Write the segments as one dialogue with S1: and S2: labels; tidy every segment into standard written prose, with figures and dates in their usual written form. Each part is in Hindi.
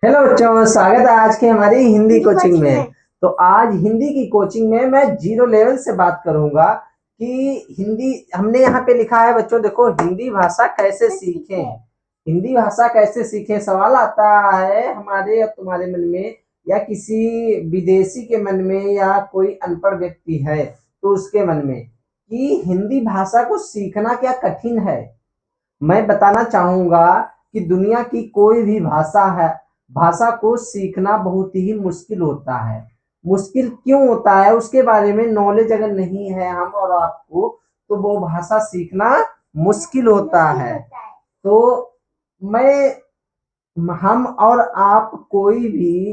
S1: हेलो बच्चों, स्वागत है आज की हमारी हिंदी कोचिंग में। तो आज हिंदी की कोचिंग में मैं जीरो लेवल से बात करूंगा कि हिंदी हमने यहाँ पे लिखा है। बच्चों देखो, हिंदी भाषा कैसे सीखें। हिंदी भाषा कैसे सीखें सवाल आता है हमारे या तुम्हारे मन में, या किसी विदेशी के मन में, या कोई अनपढ़ व्यक्ति है तो उसके मन में, कि हिंदी भाषा को सीखना क्या कठिन है। मैं बताना चाहूंगा कि दुनिया की कोई भी भाषा है, भाषा को सीखना बहुत ही मुश्किल होता है। मुश्किल क्यों होता है उसके बारे में नॉलेज अगर नहीं है हम और आपको, तो वो भाषा सीखना मुश्किल होता है। तो मैं हम और आप कोई भी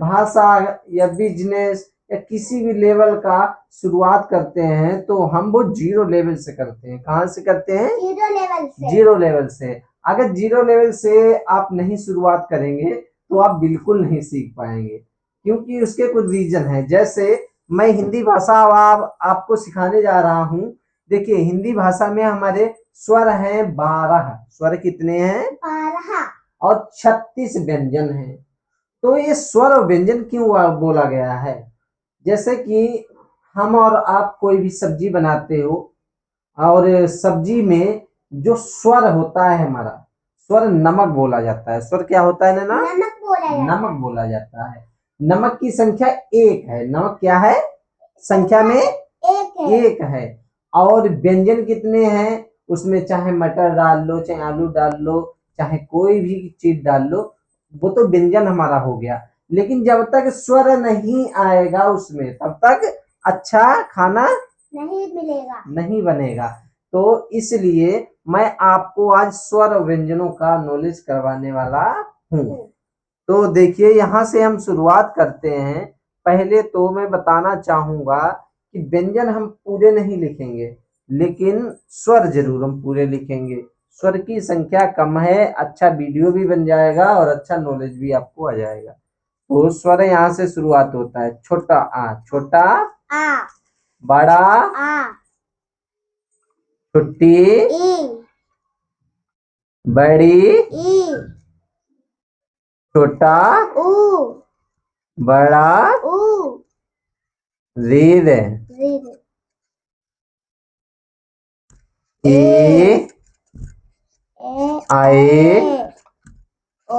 S1: भाषा या बिजनेस या किसी भी लेवल का शुरुआत करते हैं तो हम वो जीरो लेवल से करते हैं। कहाँ से करते हैं? जीरो लेवल से। जीरो लेवल से। अगर जीरो लेवल से आप नहीं शुरुआत करेंगे तो आप बिल्कुल नहीं सीख पाएंगे, क्योंकि उसके कुछ रीजन है। जैसे मैं हिंदी भाषा आपको सिखाने जा रहा हूँ। देखिए, हिंदी भाषा में हमारे स्वर हैं 12। स्वर कितने हैं? 12। और 36 व्यंजन है। तो ये स्वर और व्यंजन क्यों बोला गया है? जैसे कि हम और आप कोई भी सब्जी बनाते हो, और सब्जी में जो स्वर होता है हमारा, स्वर नमक बोला जाता है। स्वर क्या होता है ना? नमक बोला जाता है। नमक की संख्या 1 है। नमक क्या है? संख्या में एक है। और व्यंजन कितने हैं? उसमें चाहे मटर डाल लो, चाहे आलू डाल लो, चाहे कोई भी चीज डाल लो, वो तो व्यंजन हमारा हो गया। लेकिन जब तक स्वर नहीं आएगा उसमें, तब तक अच्छा खाना नहीं बनेगा। तो इसलिए मैं आपको आज स्वर और व्यंजनों का नॉलेज करवाने वाला हूँ। तो देखिए, यहाँ से हम शुरुआत करते हैं। पहले तो मैं बताना चाहूंगा कि व्यंजन हम पूरे नहीं लिखेंगे, लेकिन स्वर जरूर हम पूरे लिखेंगे। स्वर की संख्या कम है, अच्छा वीडियो भी बन जाएगा और अच्छा नॉलेज भी आपको आ जाएगा। तो स्वर यहाँ से शुरुआत होता है। छोटा आ, छोटा आ, बड़ा आ, छुट्टी ई, बड़ी ई, छोटा ऊ, बड़ा ऊ, रीर ए, आए, ओ,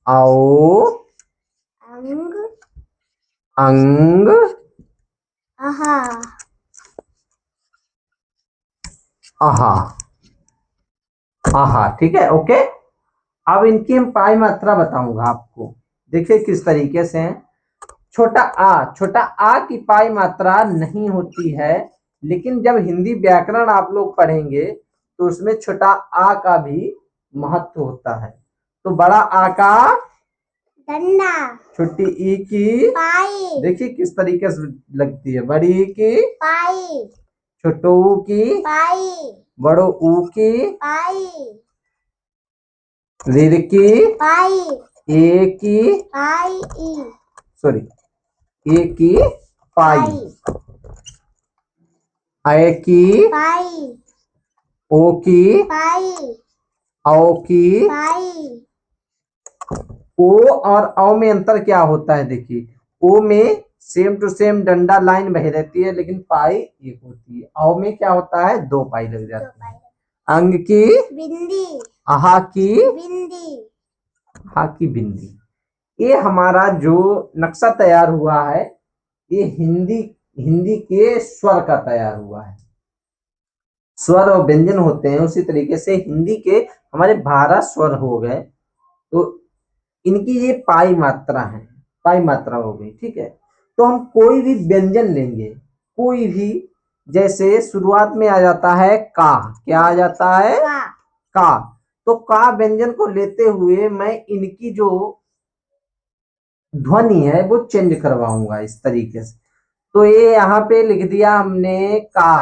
S1: आओ, अंग, अंग, आहा, आहा, आहा। ठीक है, ओके। अब इनकी हम पाई मात्रा बताऊंगा आपको। देखिए किस तरीके से है। छोटा आ, छोटा आ की पाई मात्रा नहीं होती है, लेकिन जब हिंदी व्याकरण आप लोग पढ़ेंगे तो उसमें छोटा आ का भी महत्व होता है। तो बड़ा आ का डंडा, छोटी ई की पाई। देखिए किस तरीके से लगती है। बड़ी ई की पाई, छोटो ऊ की पाई, बड़ो ऊ की पाई, रीर की पाई, ए की पाई, सॉरी, ए की पाई, आय की पाई, ओ की पाई, औ की पाई। ओ और औ में अंतर क्या होता है? देखिए, ओ में सेम टू सेम डंडा लाइन बही रहती है, लेकिन पाई एक होती है। औ में क्या होता है? 2 पाई लग जाती है। अंग की बिंदी, आहा की बिंदी, हा की बिंदी। ये हमारा जो नक्शा तैयार हुआ है, ये हिंदी हिंदी के स्वर का तैयार हुआ है। स्वर और व्यंजन होते हैं, उसी तरीके से हिंदी के हमारे 12 स्वर हो गए। तो इनकी ये पाई मात्रा है, पाई मात्रा हो गई। ठीक है। तो हम कोई भी व्यंजन लेंगे, कोई भी, जैसे शुरुआत में आ जाता है का। क्या आ जाता है? का। तो का व्यंजन को लेते हुए मैं इनकी जो ध्वनि है वो चेंज करवाऊंगा इस तरीके से। तो ये यहाँ पे लिख दिया हमने का।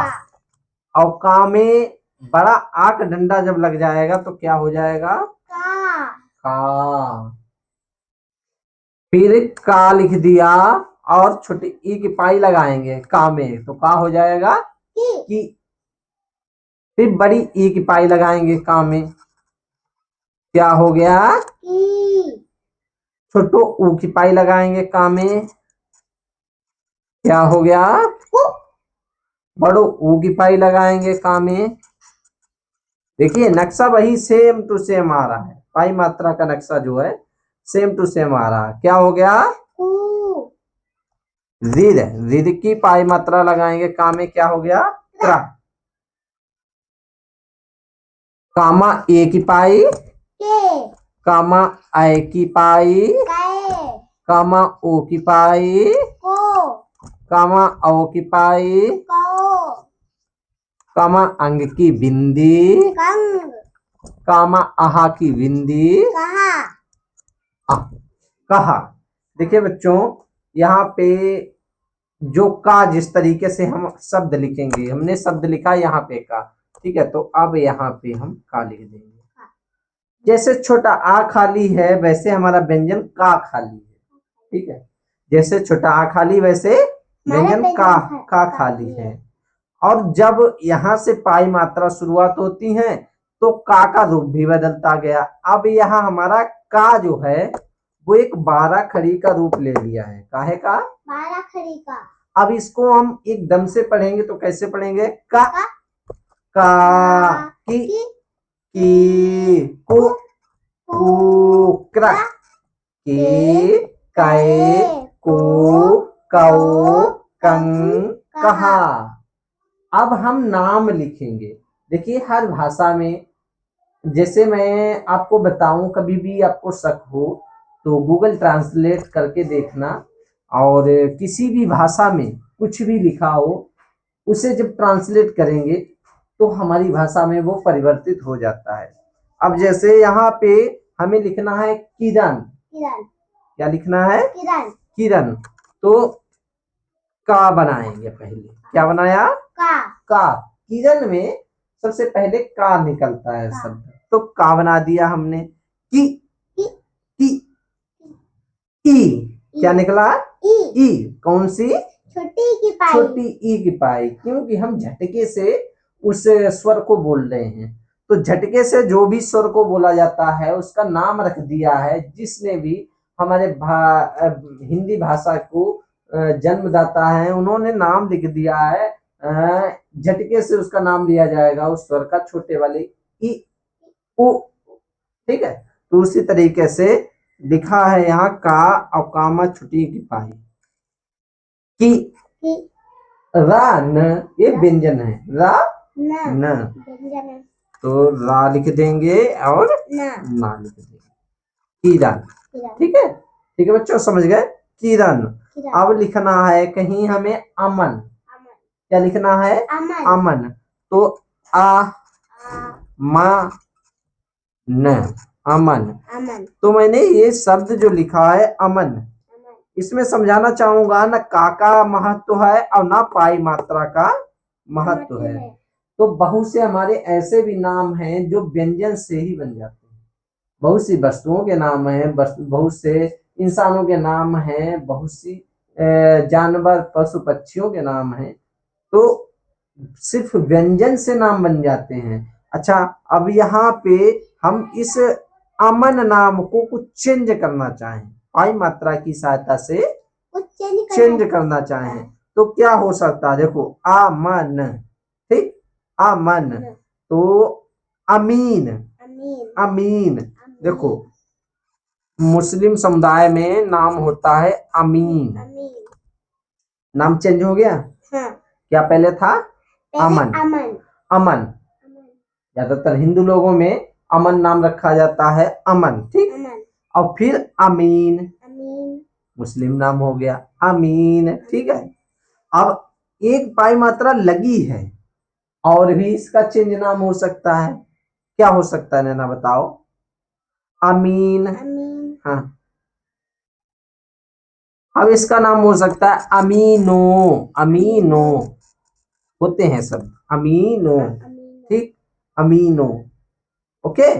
S1: और का में बड़ा आ का डंडा जब लग जाएगा तो क्या हो जाएगा? का। फिर का लिख दिया और छोटी ई की पाई लगाएंगे का में, तो का हो जाएगा कि। फिर बड़ी ई की पाई लगाएंगे का में, क्या हो गया?
S2: की।
S1: छोटो ऊ की पाई लगाएंगे का में, क्या हो गया? बड़ो ऊ की पाई लगाएंगे का में। देखिए नक्शा वही सेम टू सेम आ रहा है, पाई मात्रा का नक्शा जो है सेम टू सेम आ रहा है। क्या हो गया? रिद, रिद की पाई मात्रा लगाएंगे का में, क्या हो गया? त्रा। कामा ए की पाई, कामा आई की पाई, कामा ओ की पाई, कामा औ की पाई, कामा अंग की बिंदी, कामा आहा की बिंदी, कहा। देखिए बच्चों यहाँ पे जो का जिस तरीके से हम शब्द लिखेंगे, हमने शब्द लिखा यहाँ पे का, ठीक है, तो अब यहाँ पे हम का लिख देंगे। जैसे छोटा आ खाली है वैसे हमारा व्यंजन का खाली है, ठीक है। जैसे छोटा आ खाली वैसे व्यंजन का खाली है। और जब यहाँ से पाई मात्रा शुरुआत होती है तो का रूप भी बदलता गया। अब यहाँ हमारा का जो है वो एक 12 खड़ी का रूप ले लिया है। काहे का?
S2: 12 खड़ी का।
S1: अब इसको हम एकदम से पढ़ेंगे तो कैसे पढ़ेंगे? का की कु क्रा के कै को कौ कं कहा। अब हम नाम लिखेंगे। देखिए हर भाषा में, जैसे मैं आपको बताऊं, कभी भी आपको शक हो तो गूगल ट्रांसलेट करके देखना, और किसी भी भाषा में कुछ भी लिखा हो उसे जब ट्रांसलेट करेंगे तो हमारी भाषा में वो परिवर्तित हो जाता है। अब जैसे यहाँ पे हमें लिखना है किरण, क्या लिखना है? किरण। तो का बनाएंगे पहले। क्या बनाया? का। किरण में सबसे पहले का निकलता है शब्द, तो का बना दिया हमने। की ई क्या निकला? ई। कौन सी?
S2: छोटी की पाई।
S1: छोटी ई की पाई, क्योंकि हम झटके से उस स्वर को बोल रहे हैं, तो झटके से जो भी स्वर को बोला जाता है उसका नाम रख दिया है। जिसने भी हमारे हिंदी भाषा को जन्मदाता है उन्होंने नाम लिख दिया है, झटके से उसका नाम लिया जाएगा उस स्वर का, छोटे वाले ई उ, ठीक है। तो उसी तरीके से लिखा है यहाँ का और कामा छुट्टी की पाई की रा न, ये व्यंजन है, रा न, तो रा लिख देंगे और ना लिख देंगे, किरण, ठीक है। ठीक है बच्चों, समझ गए? किरण। अब लिखना है कहीं हमें अमन। क्या लिखना है? अमन। तो आ मा न, अमन। तो मैंने ये शब्द जो लिखा है अमन, इसमें समझाना चाहूंगा ना का महत्व है और ना पाई मात्रा का महत्व है। तो बहुत से हमारे ऐसे भी नाम हैं जो व्यंजन से ही बन जाते हैं। बहुत सी वस्तुओं के नाम हैं, बहुत से इंसानों के नाम हैं, बहुत सी जानवर पशु पक्षियों के नाम हैं, तो सिर्फ व्यंजन से नाम बन जाते हैं। अच्छा, अब यहाँ पे हम इस अमन नाम को कुछ चेंज करना चाहें, पाई मात्रा की सहायता से चेंज करना चाहें, तो क्या हो सकता है? देखो अमन, ठीक, अमन। तो अमीन, अमीन। देखो मुस्लिम समुदाय में नाम होता है अमीन, नाम चेंज हो गया। क्या पहले था? अमन। अमन। ज्यादातर हिंदू लोगों में अमन नाम रखा जाता है, अमन, ठीक। और फिर अमीन, मुस्लिम नाम हो गया अमीन, ठीक है। अब एक पाई मात्रा लगी है और भी इसका चेंज नाम हो सकता है। क्या हो सकता है नैना बताओ? अमीन। हाँ, अब इसका नाम हो सकता है अमीनो, अमीनो होते हैं सब, अमीनो, ठीक, अमीनो, ओके।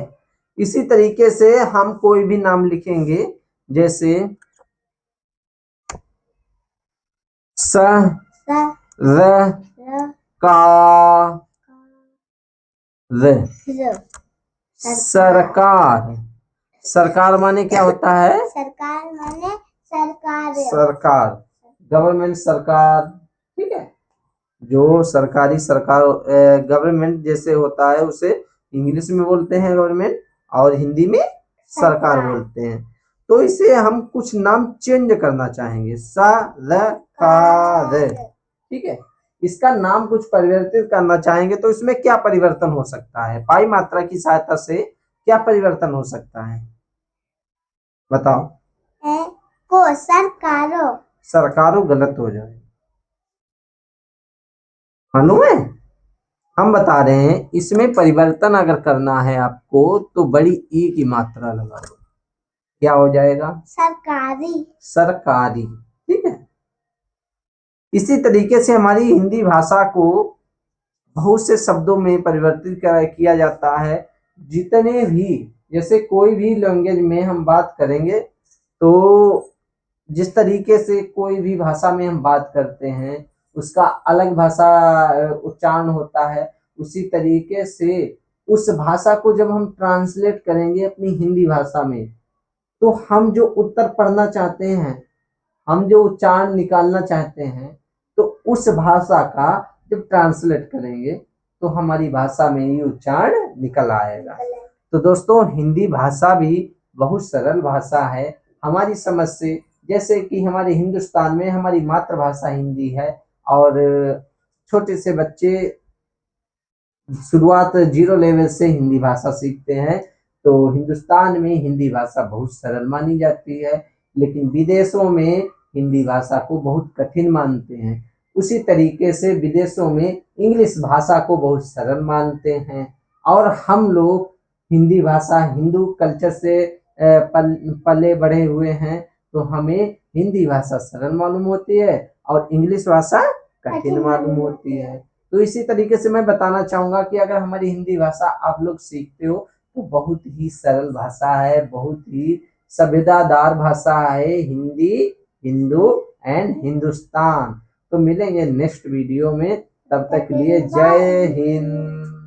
S1: इसी तरीके से हम कोई भी नाम लिखेंगे, जैसे स र का र, सरकार। सरकार माने क्या होता है?
S2: सरकार माने सरकार।
S1: सरकार, गवर्नमेंट, सरकार। ठीक है, जो सरकारी सरकार गवर्नमेंट जैसे होता है उसे इंग्लिश में बोलते हैं गवर्नमेंट, और हिंदी में सरकार बोलते हैं। तो इसे हम कुछ नाम चेंज करना चाहेंगे, सरकार। ठीक है, इसका नाम कुछ परिवर्तित करना चाहेंगे, तो इसमें क्या परिवर्तन हो सकता है? पाई मात्रा की सहायता से क्या परिवर्तन हो सकता है, बताओ।
S2: है को सरकारो।
S1: सरकारों गलत हो जाए, मालूम है? हम बता रहे हैं, इसमें परिवर्तन अगर करना है आपको तो बड़ी ई की मात्रा लगा दो, क्या हो जाएगा?
S2: सरकारी।
S1: सरकारी। ठीक है, इसी तरीके से हमारी हिंदी भाषा को बहुत से शब्दों में परिवर्तित किया जाता है। जितने भी, जैसे कोई भी लैंग्वेज में हम बात करेंगे तो जिस तरीके से कोई भी भाषा में हम बात करते हैं उसका अलग भाषा उच्चारण होता है, उसी तरीके से उस भाषा को जब हम ट्रांसलेट करेंगे अपनी हिंदी भाषा में, तो हम जो उत्तर पढ़ना चाहते हैं, हम जो उच्चारण निकालना चाहते हैं, तो उस भाषा का जब ट्रांसलेट करेंगे तो हमारी भाषा में ही उच्चारण निकल आएगा। तो दोस्तों, हिंदी भाषा भी बहुत सरल भाषा है हमारी समझ से। जैसे कि हमारे हिंदुस्तान में हमारी मातृभाषा हिंदी है, और छोटे से बच्चे शुरुआत 0 लेवल से हिंदी भाषा सीखते हैं। तो हिंदुस्तान में हिंदी भाषा बहुत सरल मानी जाती है, लेकिन विदेशों में हिंदी भाषा को बहुत कठिन मानते हैं। उसी तरीके से विदेशों में इंग्लिश भाषा को बहुत सरल मानते हैं, और हम लोग हिंदी भाषा हिंदू कल्चर से पले बढ़े हुए हैं, तो हमें हिंदी भाषा सरल मालूम होती है और इंग्लिश भाषा कठिन मालूम होती है। तो इसी तरीके से मैं बताना चाहूंगा कि अगर हमारी हिंदी भाषा आप लोग सीखते हो तो बहुत ही सरल भाषा है, बहुत ही सभ्यतादार भाषा है हिंदी, हिंदू एंड हिंदुस्तान। तो मिलेंगे नेक्स्ट वीडियो में, तब तक के लिए जय हिंद।